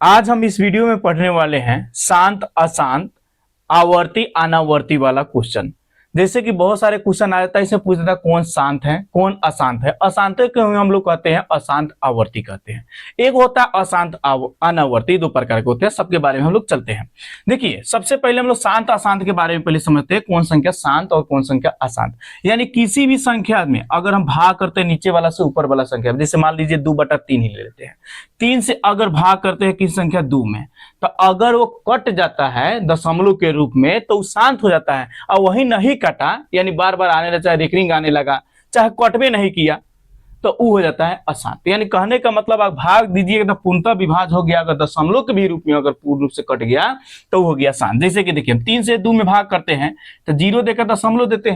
आज हम इस वीडियो में पढ़ने वाले हैं शांत अशांत आवर्ती अनावर्ती वाला क्वेश्चन। जैसे कि बहुत सारे क्वेश्चन आ जाता है, इसमें पूछ देता है कौन शांत है कौन अशांत है। अशांत को हम लोग कहते हैं अशांत आवर्ती कहते हैं। एक होता है अशांत अनावर्ती, दो प्रकार के होते हैं, सबके बारे में हम लोग चलते हैं। देखिए सबसे पहले हम लोग शांत अशांत के बारे में पहले समझते हैं, कौन संख्या शांत और कौन संख्या अशांत। यानी किसी भी संख्या में अगर हम भाग करते हैं नीचे वाला से ऊपर वाला संख्या, जैसे मान लीजिए 2/3 ही ले लेते हैं। 3 से अगर भाग करते हैं किसी संख्या 2 में, तो अगर वो कट जाता है दशमलव के रूप में तो शांत हो जाता है। और वही नहीं कटा, यानी बार बार आने लगा, चाहे रिकरिंग आने लगा, चाहे कटवे नहीं किया, तो वो हो जाता है अशांत। यानी कहने का मतलब आप भाग दीजिएगा तो पूर्णतः विभाज हो गया, अगर दशमलव के भी रूप में अगर पूर्ण रूप से कट गया तो हो गया शांत। जैसे कि देखिए 3 से 2 में भाग करते हैं तो 0 देकर दशमलव देते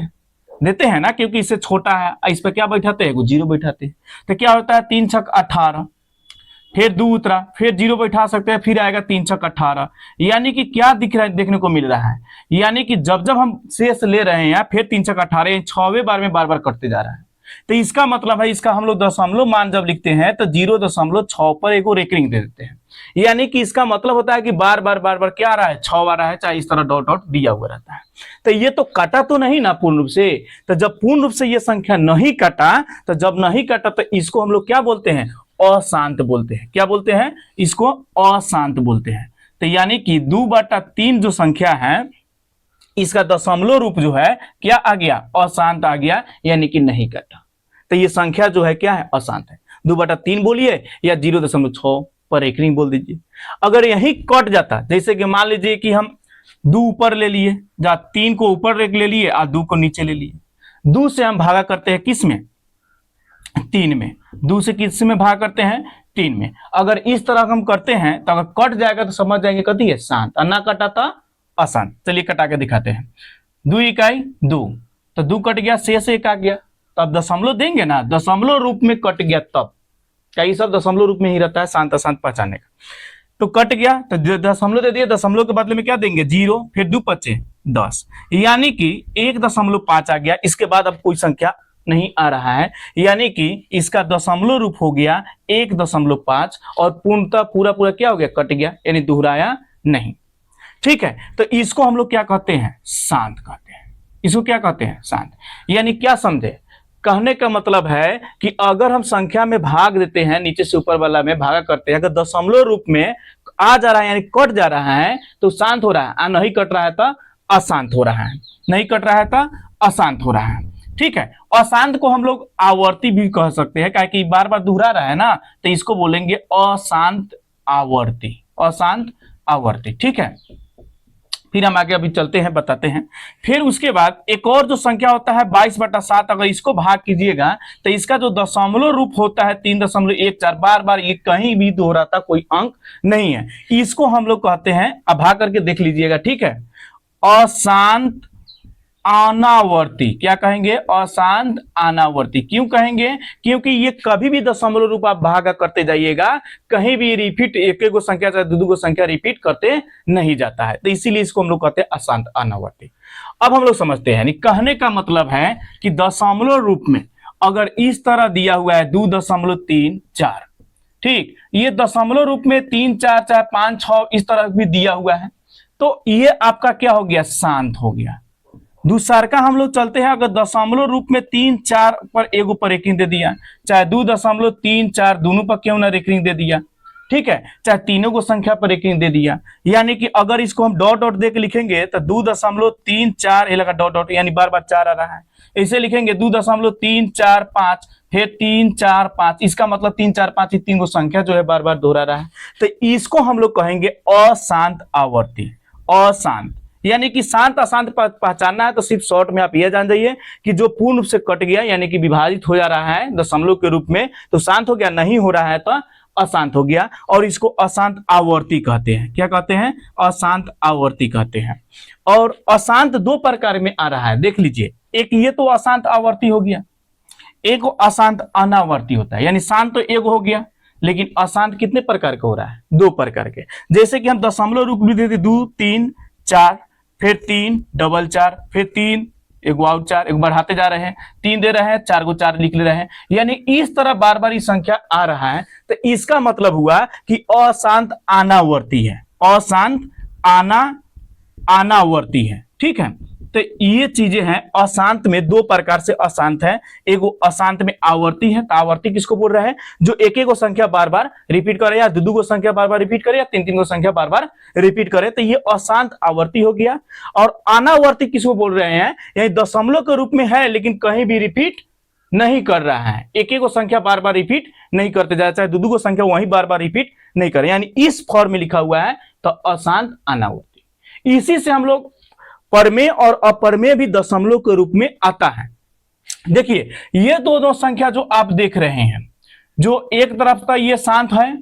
हैं ना, क्योंकि इससे छोटा है, इस पर क्या बैठाते हैं, 0 बैठाते हैं। तो क्या होता है 3 छक 18, फिर 2 उतरा, फिर 0 बैठा सकते हैं, फिर आएगा 3 छक 18। यानी कि क्या दिख रहा है, देखने को मिल रहा है, यानी कि जब जब हम शेष ले रहे हैं फिर 3 छक 18 6वें बार में बार बार कटते जा रहा है। तो इसका मतलब है, इसका हम लोग दशमलव मान जब लिखते हैं तो 0.6 पर एक रेकरिंग दे देते हैं। यानी कि इसका मतलब होता है कि बार बार क्या आ रहा है, 6 आ रहा है, चाहे इस तरह डॉट डॉट दिया हुआ रहता है। तो ये तो कटा तो नहीं ना पूर्ण रूप से। तो जब पूर्ण रूप से ये संख्या नहीं कटा, तो जब नहीं कटा तो इसको हम लोग क्या बोलते हैं, अशांत बोलते हैं। क्या बोलते हैं, इसको अशांत बोलते हैं। तो यानी कि 2/3 जो संख्या है, इसका दशमलव रूप जो है क्या आ गया, अशांत आ गया, यानी कि नहीं कटा। तो ये संख्या जो है क्या है, अशांत है। 2/3 बोलिए या 0.6 पर रेकरिंग बोल दीजिए। अगर यही कट जाता, जैसे कि मान लीजिए कि हम 2 ऊपर ले लिए, जहां 3 को ऊपर ले लिए और 2 को नीचे ले लिए। 2 से हम भागा करते हैं किस में, 3 में। 2 से किस में भाग करते हैं, 3 में। अगर इस तरह हम करते हैं तो अगर कट जाएगा तो समझ जाएंगे कथी है, शांत, और ना कटा तो अशांत। चलिए कटा के दिखाते हैं। 2 इकाई 2, तो 2 कट गया, शेष 1 आ गया। तो अब दशमलव देंगे ना, दशमलव रूप में कट गया, तब क्या ये सब दशमलव रूप में ही रहता है शांत अशांत पहचानने का। तो कट गया तो दशमलव दे दिया, दशमलव के बदले में क्या देंगे, 0, फिर 2 पचे 10, यानी कि 1.5 आ गया। इसके बाद अब कोई संख्या नहीं आ रहा है, यानी कि इसका दशमलव रूप हो गया 1.5 और पूर्णतः पूरा क्या हो गया, कट गया, यानी दोहराया नहीं। ठीक है, तो इसको हम लोग क्या कहते हैं, शांत कहते हैं। इसको क्या कहते हैं, शांत। यानी क्या समझे, कहने का मतलब है कि अगर हम संख्या में भाग देते हैं, नीचे से ऊपर वाला में भागा करते हैं, अगर दशमलव रूप में आ जा रहा है यानी कट जा रहा है तो शांत हो रहा है, और नहीं कट रहा है तो अशांत हो रहा है। नहीं कट रहा है तो अशांत हो रहा है। ठीक है, अशांत को हम लोग आवर्ती भी कह सकते हैं, क्योंकि बार बार दोहरा रहा है ना, तो इसको बोलेंगे अशांत आवर्ती, अशांत आवर्ती। ठीक है, फिर हम आगे अभी चलते हैं, बताते हैं। फिर उसके बाद एक और जो संख्या होता है 22/7, अगर इसको भाग कीजिएगा तो इसका जो दशमलव रूप होता है 3.14, बार बार ये कहीं भी दोहराता कोई अंक नहीं है। इसको हम लोग कहते हैं, अब भाग करके देख लीजिएगा, ठीक है, अशांत अनावर्ती। क्या कहेंगे, अशांत अनावर्ती। क्यों कहेंगे, क्योंकि ये कभी भी दशमलव रूप आप भागा करते जाइएगा, कहीं भी रिपीट, एक एक संख्या चाहे दो संख्या रिपीट करते नहीं जाता है, तो इसीलिए इसको हम लोग कहते हैं अशांत अनावर्ती। अब हम लोग समझते हैं, कहने का मतलब है कि दशमलव रूप में अगर इस तरह दिया हुआ है 2.34, ठीक, ये दशमलव रूप में 3, 4, चाहे 5, 6 इस तरह भी दिया हुआ है, तो ये आपका क्या हो गया, शांत हो गया। दूसरा का हम लोग चलते हैं, अगर दशमलव रूप में 3, 4 पर एगो पर रेकरिंग दे दिया, चाहे 2.34 दोनों पर क्यों ना रेकरिंग दे दिया, ठीक है, चाहे तीनों को संख्या पर रेकरिंग दे दिया। यानी कि अगर इसको हम डॉट डॉट दे के लिखेंगे तो 2.34 ये लगा डॉट डॉट, यानी बार बार 4 आ रहा है। ऐसे लिखेंगे 2.345, फिर 3, 4, 5, इसका मतलब 3, 4, 5 तीन को संख्या जो है बार बार दोहरा रहा है, तो इसको हम लोग कहेंगे अशांत आवर्ती। अशांत यानी कि शांत अशांत पहचानना है तो सिर्फ शॉर्ट में आप यह जान जाइए कि जो पूर्ण रूप से कट गया यानी कि विभाजित हो जा रहा है दशमलव के रूप में तो शांत हो गया, नहीं हो रहा है तो अशांत हो गया, और इसको अशांत आवर्ती कहते हैं। क्या कहते हैं, अशांत आवर्ती कहते हैं। और अशांत 2 प्रकार में आ रहा है, देख लीजिए, एक ये तो अशांत आवर्ती हो गया, एक अशांत अनावर्ती होता है। यानी शांत तो एक हो गया, लेकिन अशांत कितने प्रकार का हो रहा है, 2 प्रकार के। जैसे कि हम दशमलव रूप भी देते 2, 3, 4, फिर 3, 4, फिर 3, एक और 4, एक बढ़ाते जा रहे हैं, 3 दे रहे हैं, 4 को 4 लिख ले रहे हैं, यानी इस तरह बार बार ये संख्या आ रहा है। तो इसका मतलब हुआ कि अशांत आनावर्ती है, अशांत आनावर्ती है। ठीक है, तो ये चीजें हैं। अशांत में दो प्रकार से अशांत है, एक अशांत में आवर्ती है। तो आवर्ती किसको बोल रहे हैं? जो एक एक संख्या बार बार रिपीट करे, या दो को संख्या बार बार रिपीट करे, या तीन को संख्या बार बार रिपीट करे, तो ये अशांत आवर्ती हो गया। और अनावर्ती किसको बोल रहे हैं? यानी दशमलव के रूप में है लेकिन कहीं भी रिपीट नहीं कर रहा है, एक एक संख्या बार बार रिपीट नहीं करते जाए, चाहे दो को संख्या वहीं बार बार रिपीट नहीं करे, यानी इस फॉर्म में लिखा हुआ है, तो अशांत अनावर्ती। इसी से हम लोग परमेय और अपरमेय भी दशमलव के रूप में आता है। देखिए ये दोनों संख्या जो आप देख रहे हैं, जो एक तरफ का ये शांत है,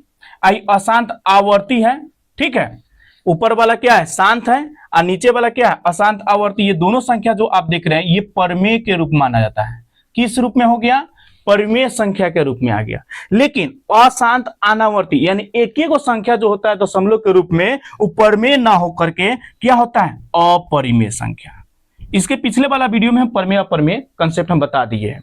अशांत आवर्ती है। ठीक है, ऊपर वाला क्या है? शांत है, और नीचे वाला क्या है? अशांत आवर्ती। ये दोनों संख्या जो आप देख रहे हैं ये परमेय के रूप माना जाता है। किस रूप में हो गया? परमेय संख्या के रूप में आ गया। लेकिन अशांत अनावर्ती यानी एक एक संख्या जो होता है दशमलव के रूप में, वो परमेय ना होकर के क्या होता है? अपरिमेय संख्या। इसके पिछले वाला वीडियो में हम परमेय अपरमेय कंसेप्ट हम बता दिए हैं।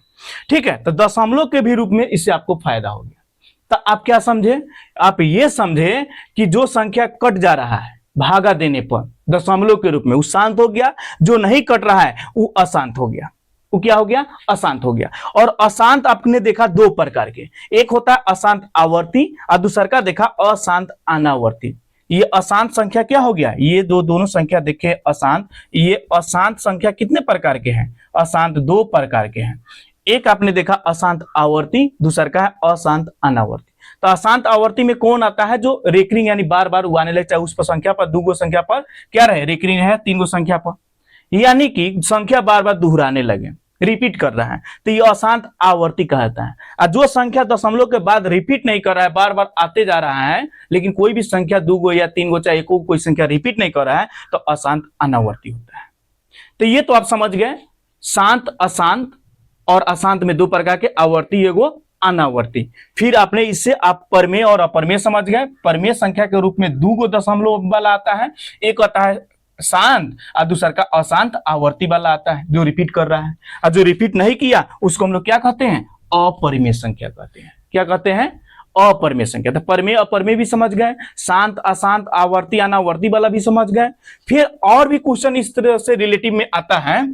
ठीक है, तो दशमलव के भी रूप में इससे आपको फायदा हो गया। तो आप क्या समझे? आप ये समझे कि जो संख्या कट जा रहा है भागा देने पर दशमलव के रूप में, वो शांत हो गया। जो नहीं कट रहा है वो अशांत हो गया। वो क्या हो गया? अशांत हो गया। और अशांत आपने देखा दो प्रकार के, एक होता है अशांत आवर्ती और दूसरा का देखा अशांत अनावर्ती। ये अशांत संख्या क्या हो गया? ये दोनों संख्या देखे अशांत। ये अशांत संख्या कितने प्रकार के हैं? अशांत दो प्रकार के हैं। एक आपने देखा अशांत आवर्ती, दूसरा का है अशांत अनावर्ती। तो अशांत आवर्ती में कौन आता है? जो रेकरिंग यानी बार बार उगाने लगे, चाहे उस पर संख्या पर, दो गो संख्या पर क्या रहे, रेकरिंग है, तीन गो संख्या पर, यानी कि संख्या बार बार दोहराने लगे, रिपीट कर रहा है, तो ये अशांत आवर्ती कहता है। और जो संख्या दशमलव के बाद रिपीट नहीं कर रहा है, बार बार आते जा रहा है, लेकिन कोई भी संख्या दो गो या तीन गो चाहे एक कोई संख्या रिपीट नहीं कर रहा है, तो अशांत अनावर्ती होता है। तो ये तो आप समझ गए, शांत अशांत, और अशांत में दो प्रकार के, आवर्ती एगो अनावर्ती। फिर आपने इससे आप परमेय और अपरमेय समझ गए। परमेय संख्या के रूप में दो गो दशमलव वाला आता है, एक आता है शांत और दूसरा का अशांत आवर्ती वाला आता है जो रिपीट कर रहा है। और जो रिपीट नहीं किया उसको हम लोग क्या कहते हैं? अपरिमेय संख्या कहते हैं। क्या कहते हैं? अपरिमेय संख्या। तो परमेय अपरमेय भी समझ गए, शांत अशांत आवर्ती अनावर्ती वाला भी समझ गए। फिर और भी क्वेश्चन इस तरह से रिलेटिव में आता है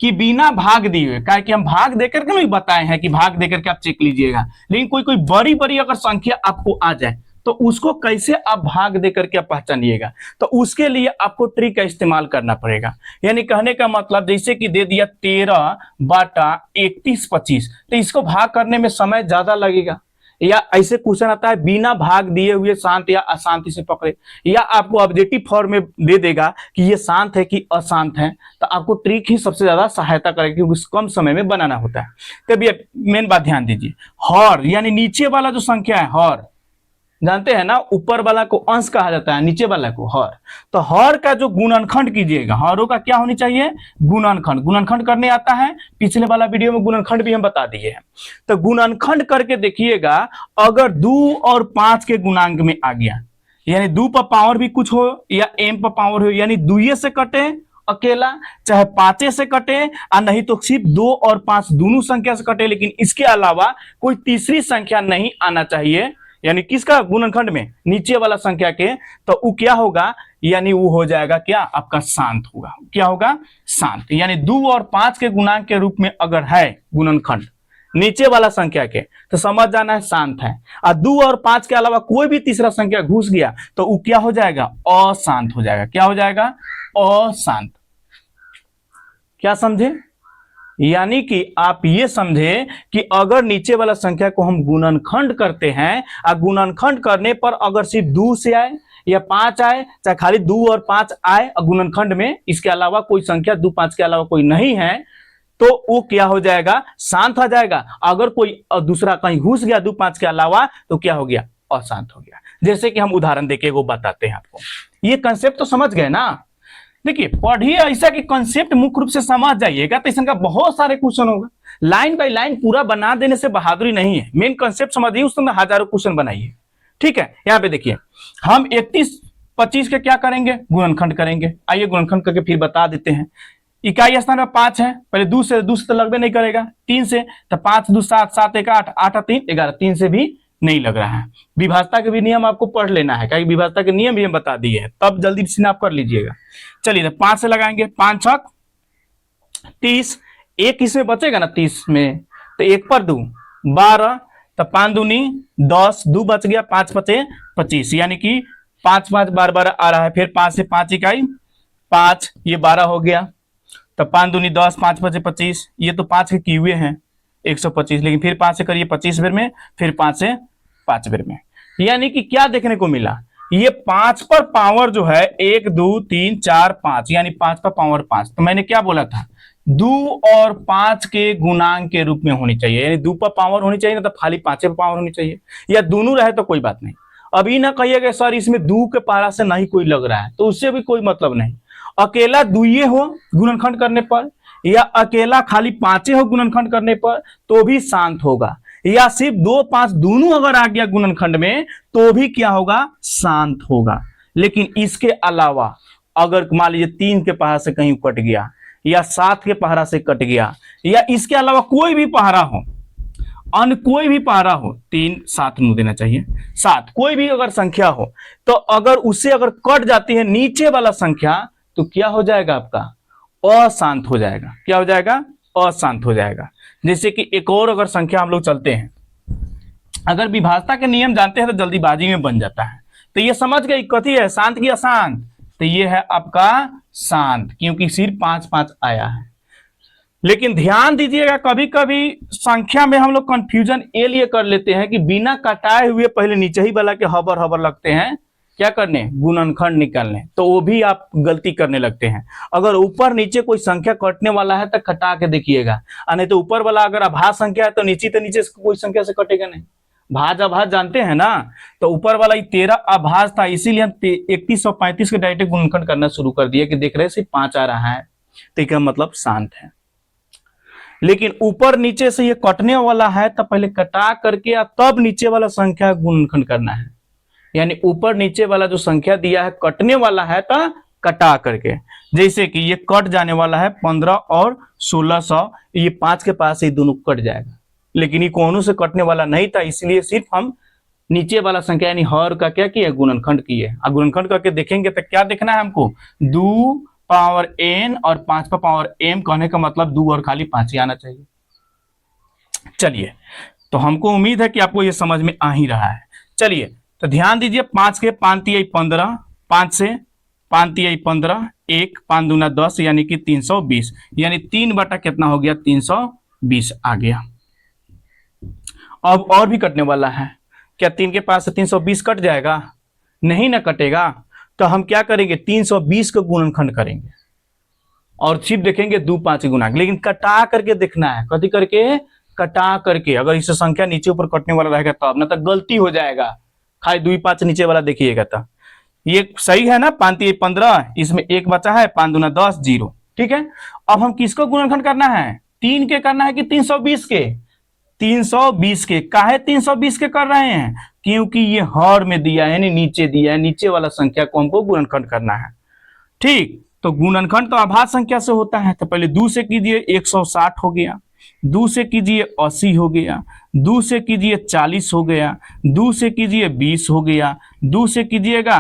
कि बिना भाग दिए हुए, क्या कि हम भाग देकर के नहीं बताए हैं कि भाग देकर के आप चेक लीजिएगा, लेकिन कोई कोई बड़ी बड़ी अगर संख्या आपको आ जाए तो उसको कैसे आप भाग देकर के पहचानिएगा, तो उसके लिए आपको ट्रिक का इस्तेमाल करना पड़ेगा। यानी कहने का मतलब जैसे कि दे दिया 13/31/25, तो इसको भाग करने में समय ज्यादा लगेगा। या ऐसे क्वेश्चन आता है बिना भाग दिए हुए शांत या अशांति से पकड़े, या आपको ऑब्जेक्टिव फॉर्म में दे देगा कि ये शांत है कि अशांत है, तो आपको ट्रिक ही सबसे ज्यादा सहायता करेगी क्योंकि कम समय में बनाना होता है। तभी मेन बात ध्यान दीजिए, हर यानी नीचे वाला जो संख्या है, हर जानते हैं ना, ऊपर वाला को अंश कहा जाता है, नीचे वाला को हर। तो हर का जो गुणनखंड कीजिएगा, हरों का क्या होनी चाहिए? गुणनखंड। गुणनखंड करने आता है, पिछले वाला वीडियो में गुणनखंड भी हम बता दिए हैं। तो गुणनखंड करके देखिएगा, अगर 2 और 5 के गुणांक में आ गया, यानी 2 पर पावर भी कुछ हो या m पर पावर हो, यानी 2 से कटे अकेला, चाहे 5 से कटे, और नहीं तो सिर्फ 2 और 5 दोनों संख्या से कटे, लेकिन इसके अलावा कोई तीसरी संख्या नहीं आना चाहिए, यानी किसका? गुणनखंड में नीचे वाला संख्या के, तो वो क्या होगा? यानी वो हो जाएगा क्या? आपका शांत होगा। क्या होगा? शांत। यानी 2 और 5 के गुणांक के रूप में अगर है गुणनखंड नीचे वाला संख्या के, तो समझ जाना है शांत है। और 2 और 5 के अलावा कोई भी तीसरा संख्या घुस गया तो वो क्या हो जाएगा? अशांत हो जाएगा। क्या हो जाएगा? अशांत। क्या समझे? यानी कि आप ये समझे कि अगर नीचे वाला संख्या को हम गुणनखंड करते हैं, और गुणनखंड करने पर अगर सिर्फ 2 से आए या 5 आए, चाहे खाली 2 और 5 आए और गुणनखंड में, इसके अलावा कोई संख्या 2 5 के अलावा कोई नहीं है, तो वो क्या हो जाएगा? शांत हो जाएगा। अगर कोई दूसरा कहीं घुस गया 2 5 के अलावा, तो क्या हो गया? अशांत हो गया। जैसे कि हम उदाहरण देके वो बताते हैं आपको। ये कंसेप्ट तो समझ गए ना? देखिए पढ़िए ऐसा कि कंसेप्ट मुख्य रूप से समझ जाइएगा, तो इसका बहुत सारे क्वेश्चन होगा। लाइन बाय लाइन पूरा बना देने से बहादुरी नहीं है, मेन कंसेप्ट समझिए, उस समय हजारों क्वेश्चन बनाइए। ठीक है, यहाँ पे देखिए हम 31 25 के क्या करेंगे? गुणनखंड करेंगे। आइए गुणनखंड करके फिर बता देते हैं। इकाई स्थान में 5 है, पहले 2 से तो लगभग नहीं करेगा, 3 से तो 5 2 7 7 1 8 8 3 11, 3 से भी नहीं लग रहा है। विभाजता के भी नियम आपको पढ़ लेना है, क्योंकि विभाजता के नियम भी हम बता दिए हैं, तब जल्दी से आप कर लीजिएगा। चलिए तो 5 से लगाएंगे, 5 छक 30, एक इसमें बचेगा ना 30 में, तो 1 पर 2 12, तो 5 दूनी 10, 2 बच गया, 5 बचे 25, यानी कि 5 5 12 12 आ रहा है। फिर 5 से 5 इकाई 5, ये 12 हो गया, तो 5 दूनी 10, 5 बचे 25, ये तो 5 के किए हैं 125, लेकिन फिर 5 से करिए 25 बेर में, फिर 5 से 5 बेर में, यानी कि क्या देखने को मिला, ये 5 पर पावर जो है 1 2 3 4 5, यानी 5 पर पावर 5। तो मैंने क्या बोला था, 2 और 5 के गुणांक के रूप में होनी चाहिए, यानी 2 पर पावर होनी चाहिए ना, तो खाली 5 पर पावर होनी चाहिए, या दोनों रहे तो कोई बात नहीं। अभी ना कहिएगा सर इसमें 2 के पारा से नहीं कोई लग रहा है, तो उससे भी कोई मतलब नहीं। अकेला 2 हो गुणनखंड करने पर, या अकेला खाली 5 हो गुणनखंड करने पर, तो भी शांत होगा, या सिर्फ 2 5 दोनों अगर आ गया गुणनखंड में, तो भी क्या होगा, शांत होगा। लेकिन इसके अलावा अगर मान लीजिए 3 के पहाड़ा से कहीं कट गया, या 7 के पहाड़ा से कट गया, या इसके अलावा कोई भी पहाड़ा हो, अन्य कोई भी पहाड़ा हो, 3 7 नु देना चाहिए, 7 कोई भी अगर संख्या हो, तो अगर उससे अगर कट जाती है नीचे वाला संख्या, तो क्या हो जाएगा, आपका अशांत हो जाएगा। क्या हो जाएगा, अशांत हो जाएगा। जैसे कि एक और अगर संख्या हम लोग चलते हैं, अगर विभाजता के नियम जानते हैं तो जल्दीबाजी में बन जाता है। तो ये समझ गए कथी है, शांत की अशांत, तो ये है आपका शांत, क्योंकि सिर्फ 5 5 आया है। लेकिन ध्यान दीजिएगा, कभी कभी संख्या में हम लोग कंफ्यूजन ये लिए कर लेते हैं कि बिना कटाए हुए पहले नीचे ही वाला के हबर हबर लगते हैं क्या करने, गुणनखंड निकालने, तो वो भी आप गलती करने लगते हैं। अगर ऊपर नीचे कोई संख्या कटने वाला है तो कटा के देखिएगा, नहीं तो ऊपर वाला अगर आभास संख्या है तो नीचे से कोई संख्या से कटेगा नहीं। भाज आभास जानते हैं ना, तो ऊपर वाला 13 आभास था, इसीलिए हम 31 और 35 के डायरेक्ट गुणनखंड करना शुरू कर दिया कि देख रहे सिर्फ 5 आ रहा है, तो इसका मतलब शांत है। लेकिन ऊपर नीचे से ये कटने वाला है, तो पहले कटा करके तब नीचे वाला संख्या गुणनखंड करना है, यानी ऊपर नीचे वाला जो संख्या दिया है कटने वाला है तो कटा करके। जैसे कि ये कट जाने वाला है 15 और 1600, ये 5 के पास ही दोनों कट जाएगा, लेकिन ये कोनो से कटने वाला नहीं था, इसलिए सिर्फ हम नीचे वाला संख्या यानी हर का क्या किया, गुणनखंड किए। गुणनखंड करके देखेंगे तो क्या देखना है हमको, 2 पावर n और 5 पर पावर m, कहने का मतलब 2 और खाली 5 ही आना चाहिए। चलिए, तो हमको उम्मीद है कि आपको ये समझ में आ ही रहा है। चलिए तो ध्यान दीजिए, 5 के 5 तिहाई 15, 5 से 5 तिहाई 15, 1 5 दूना 10, यानी कि 320, यानी 3 बटा कितना हो गया, 320 आ गया। अब और भी कटने वाला है, क्या 3 के पास से 320 कट जाएगा, नहीं ना कटेगा, तो हम क्या करेंगे, 320 को गुणनखंड करेंगे और सिर्फ देखेंगे 2 5 गुणांक, लेकिन कटा करके देखना है, कथी करके, कटा करके। अगर इस संख्या नीचे ऊपर कटने वाला रहेगा तब ना, तो गलती हो जाएगा, खाली 2 5 नीचे वाला देखिएगा। तो ये सही है ना, 5 3 15, इसमें 1 बचा है, 5 दूना 10 0, ठीक है। अब हम किसको गुणनखंड करना है, 3 के करना है कि 320 के, 320 के। काहे 320 के कर रहे हैं, क्योंकि ये हर में दिया है, यानी नीचे दिया है, नीचे वाला संख्या को हमको गुणनखंड करना है, ठीक। तो गुणनखंड तो आभास संख्या से होता है, तो पहले 2 से कीजिए 160 हो गया, 2 से कीजिए 80 हो गया, 2 से कीजिए 40 हो गया, 2 से कीजिए 20 हो गया, 2 से कीजिएगा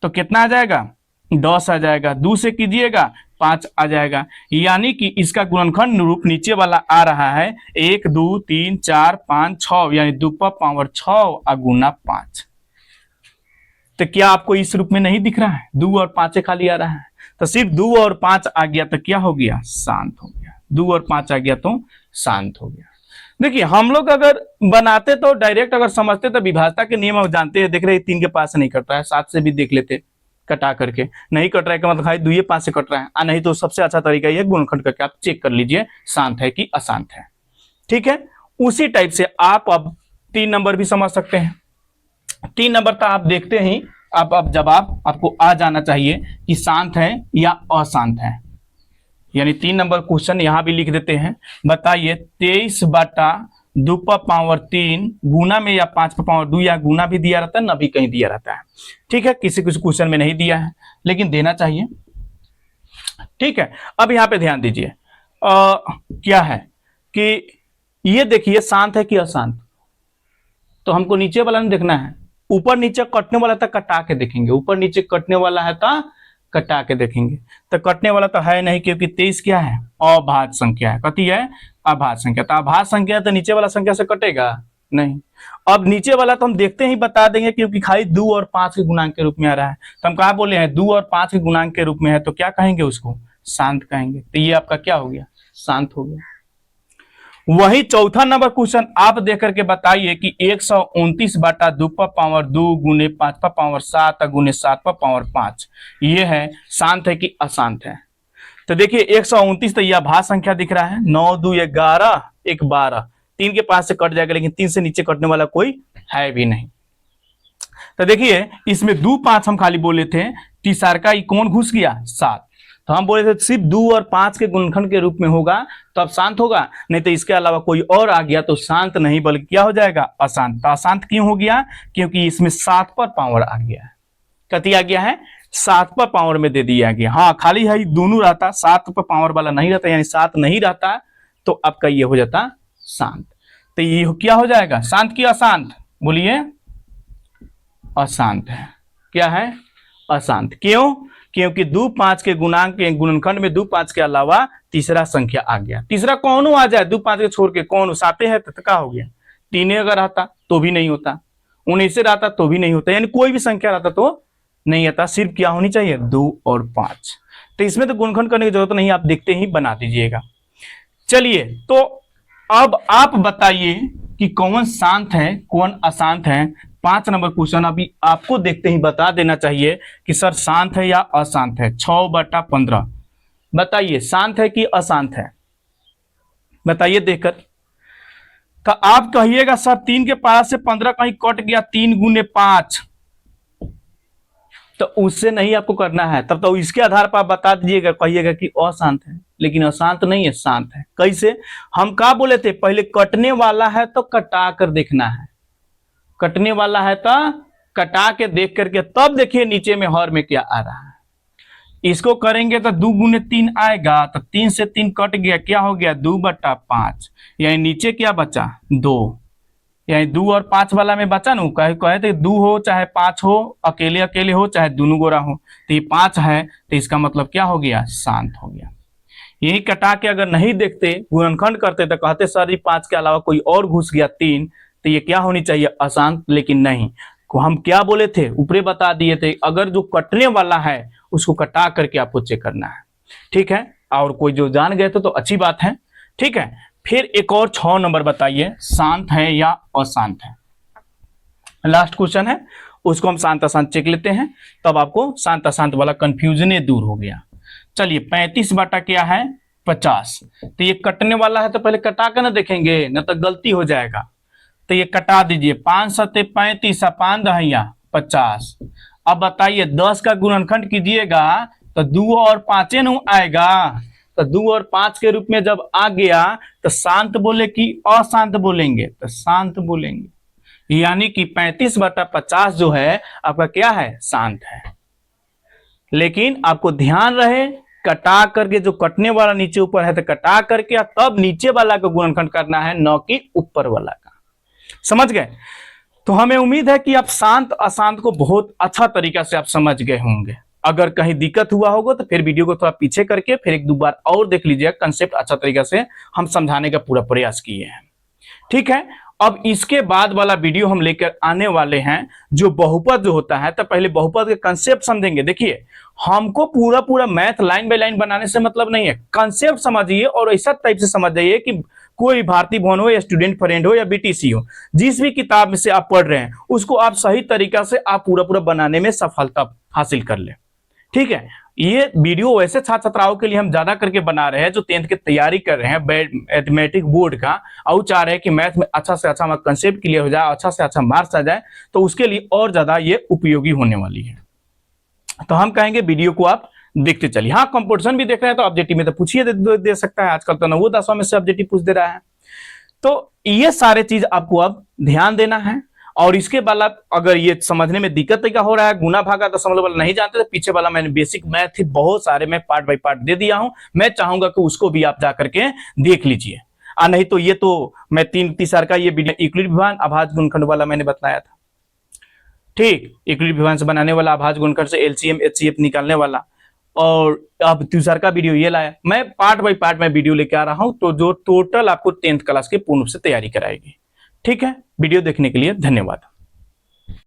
तो कितना आ जाएगा, 10 आ जाएगा, 2 से कीजिएगा 5 आ जाएगा, यानी कि इसका गुणनखंड रूप नीचे वाला आ रहा है 1 2 3 4 5 6, यानी 2 पर पावर 6 गुना 5। तो क्या आपको इस रूप में नहीं दिख रहा है, 2 और 5 खाली आ रहा है, तो सिर्फ 2 और 5 आ गया तो क्या हो गया, शांत हो गया। 2 और 5 आ गया तो शांत हो गया। देखिए हम लोग अगर बनाते तो डायरेक्ट अगर समझते तो विभाजता के नियम जानते हैं, देख रहे 3 के पास से नहीं कट रहा है, 7 से भी देख लेते, कटा करके नहीं कट रहा है का मतलब खाली 2 5 से कट रहा है, नहीं तो सबसे अच्छा तरीका ये गुणनखंड करके आप चेक कर लीजिए शांत है कि अशांत है, ठीक है। उसी टाइप से आप अब 3 नंबर भी समझ सकते हैं। 3 नंबर तो आप देखते ही अब जवाब आपको आ जाना चाहिए कि शांत है या अशांत है, यानी 3 नंबर क्वेश्चन यहां भी लिख देते हैं। बताइए 23 बटा 2 पर पावर 3 गुना में या 5 पर पावर 2, या गुना भी दिया रहता है ना भी कहीं दिया रहता है, ठीक है। किसी क्वेश्चन में नहीं दिया है लेकिन देना चाहिए। ठीक है, अब यहाँ पे ध्यान दीजिए क्या है कि ये देखिए शांत है कि अशांत, तो हमको नीचे वाला नहीं देखना है, ऊपर नीचे कटने वाला था कटा के देखेंगे, ऊपर नीचे कटने वाला है तो कटा के देखेंगे। तो कटने वाला तो है नहीं, क्योंकि 23 क्या है, अभाज्य संख्या है। कती है, अभाज्य संख्या। तो अभाज्य संख्या है तो नीचे वाला संख्या से कटेगा नहीं। अब नीचे वाला तो हम देखते ही बता देंगे, क्योंकि खाली 2 और 5 के गुणांक के रूप में आ रहा है। तो हम कहा बोले हैं 2 और 5 के गुणांक के रूप में है, तो क्या कहेंगे उसको, शांत कहेंगे। तो ये आपका क्या हो गया, शांत हो गया। वही चौथा नंबर क्वेश्चन आप देख करके बताइए कि 129/2 पर पावर 2 गुने 5 पर पावर 7 गुने 7 पर पावर 5 ये है शांत है कि अशांत है। तो देखिए 129 तो यह भाज्य संख्या दिख रहा है, 9 2 11 1 12, 3 के पास से कट जाएगा, लेकिन 3 से नीचे कटने वाला कोई है भी नहीं। तो देखिए इसमें 2 5 हम खाली बोले थे, तीसरा का कौन घुस गया, 7। तो हम बोले थे सिर्फ 2 और 5 के गुणनखंड के रूप में होगा तो अब शांत होगा, नहीं तो इसके अलावा कोई और आ गया तो शांत नहीं बल्कि क्या हो जाएगा, अशांत। तो अशांत क्यों हो गया, क्योंकि इसमें 7 पर पावर आ गया है। कती आ गया है, 7 पर पावर में दे दिया गया। हाँ खाली है दोनों रहता, 7 पर पावर वाला नहीं रहता, यानी 7 नहीं रहता तो आपका ये हो जाता शांत। तो ये क्या हो जाएगा, शांत की अशांत, बोलिए अशांत है। क्या है, अशांत। क्यों, क्योंकि 2 5 के गुणांक के गुणनखंड में 2 5 के अलावा तीसरा संख्या आ गया। तीसरा कौन आ जाए, 2 5 के छोड़ के कौन, 7 है तो क्या हो गया, 3 अगर रहता तो भी नहीं होता, 19 रहता तो भी नहीं होता, यानी कोई भी संख्या रहता तो नहीं आता, सिर्फ क्या होनी चाहिए, 2 और 5। तो इसमें तो गुणनखंड करने की जरूरत नहीं, आप देखते ही बना दीजिएगा। चलिए तो अब आप बताइए कि कौन शांत है कौन अशांत है। 5 नंबर क्वेश्चन अभी आपको देखते ही बता देना चाहिए कि सर शांत है या अशांत है। 6/15 बताइए शांत है कि अशांत है, बताइए देखकर। तो आप कहिएगा सर 3 के पास से 15 कहीं कट गया, 3 गुने 5, तो उससे नहीं आपको करना है, तब तो इसके आधार पर आप बता दीजिएगा, कहिएगा कि अशांत है, लेकिन अशांत नहीं है, शांत है। कैसे, हम क्या बोले थे, पहले कटने वाला है तो कटा कर देखना है, कटने वाला है तो कटा के देख करके तब देखिए नीचे में हर में क्या आ रहा है। इसको करेंगे तो 2 गुने 3 आएगा, तो 3 से 3 कट गया, क्या हो गया 2/5, यानी नीचे क्या बचा 2, यानी 2 और 5 वाला में बचा ना, कहे थे 2 हो चाहे 5 हो, अकेले अकेले हो चाहे दोनों गोरा हो, तो ये 5 है, तो इसका मतलब क्या हो गया, शांत हो गया। यही कटा के अगर नहीं देखते गुणनखंड करते तो कहते सर ये 5 के अलावा कोई और घुस गया 3, तो ये क्या होनी चाहिए, अशांत, लेकिन नहीं। हम क्या बोले थे, ऊपरे बता दिए थे, अगर जो कटने वाला है उसको कटा करके आपको चेक करना है, ठीक है। और कोई जो जान गए तो अच्छी बात है, ठीक है। फिर एक और 6 नंबर बताइए, शांत है या अशांत है। लास्ट क्वेश्चन है, उसको हम शांत अशांत चेक लेते हैं, तब आपको शांत अशांत वाला कंफ्यूजन दूर हो गया। चलिए 35 बटा क्या है 50, तो ये कटने वाला है तो पहले कटा कर ना देखेंगे, न तो गलती हो जाएगा। तो ये कटा दीजिए, 5 सत्ते 35, 5 दहिया 50। अब बताइए 10 का गुणनखंड कीजिएगा तो 2 और 5 न आएगा, तो 2 और 5 के रूप में जब आ गया तो शांत बोले कि अशांत बोलेंगे, तो शांत बोलेंगे, यानी कि 35/50 जो है आपका क्या है, शांत है। लेकिन आपको ध्यान रहे कटा करके, जो कटने वाला नीचे ऊपर है तो कटा करके तब नीचे वाला का गुणनखंड करना है, न कि ऊपर वाला का। समझ गए। तो हमें उम्मीद है कि आप शांत अशांत को बहुत अच्छा तरीका से आप समझ गए होंगे। अगर कहीं दिक्कत हुआ होगा तो फिर वीडियो को थोड़ा पीछे करके फिर 1-2 बार और देख लीजिएगा, कंसेप्ट अच्छा तरीका से हम समझाने का पूरा प्रयास किए हैं, ठीक है। अब इसके बाद वाला वीडियो हम लेकर आने वाले हैं जो बहुपद जो होता है, तो पहले बहुपद के कंसेप्ट समझेंगे। देखिए हमको पूरा मैथ लाइन बाय लाइन बनाने से मतलब नहीं है, कंसेप्ट समझिए और ऐसा टाइप से समझ जाइए कि कोई भारतीय भवन हो या स्टूडेंट फ्रेंड हो या बीटीसी हो, जिस भी किताब में से आप पढ़ रहे हैं उसको आप सही तरीका से आप पूरा बनाने में सफलता हासिल कर ले, ठीक है। ये वीडियो वैसे छात्र छात्राओं के लिए हम ज्यादा करके बना रहे हैं जो 10th की तैयारी कर रहे हैं मैथमेटिक बोर्ड का, और चाह रहे हैं कि मैथ में अच्छा से अच्छा हमारा कंसेप्ट क्लियर हो जाए, अच्छा से अच्छा मार्क्स आ जाए, तो उसके लिए और ज्यादा ये उपयोगी होने वाली है। तो हम कहेंगे वीडियो को आप देखते चलिए। हाँ कंपटीशन भी देख रहे हैं तो ऑब्जेक्टिव में तो पूछिए दे सकता है, आजकल तो 9-10 में से ऑब्जेक्टिव पूछ दे रहा है। तो ये सारे चीज आपको अब ध्यान देना है और इसके वाला अगर ये समझने में दिक्कत का हो रहा है, गुना भागा दशमलव वाला नहीं जानते, तो पीछे वाला मैंने बेसिक मैथ बहुत सारे मैं पार्ट बाय पार्ट दे दिया हूं, मैं चाहूंगा कि उसको भी आप जाकर के देख लीजिए। नहीं तो ये तो मैं तीसरा का ये वीडियो यूक्लिड विभाजन अभाज्य गुणनखंड वाला मैंने बताया था, ठीक, यूक्लिड विभाजन से बनाने वाला, अभाज्य गुणनखंड से एलसीएम एचसीएफ निकालने वाला, और अब तीसरा का वीडियो ये लाया। मैं पार्ट बाय पार्ट में वीडियो लेके आ रहा हूं, तो जो टोटल आपको 10th क्लास की पूर्ण रूप से तैयारी कराएगी। ठीक है, वीडियो देखने के लिए धन्यवाद।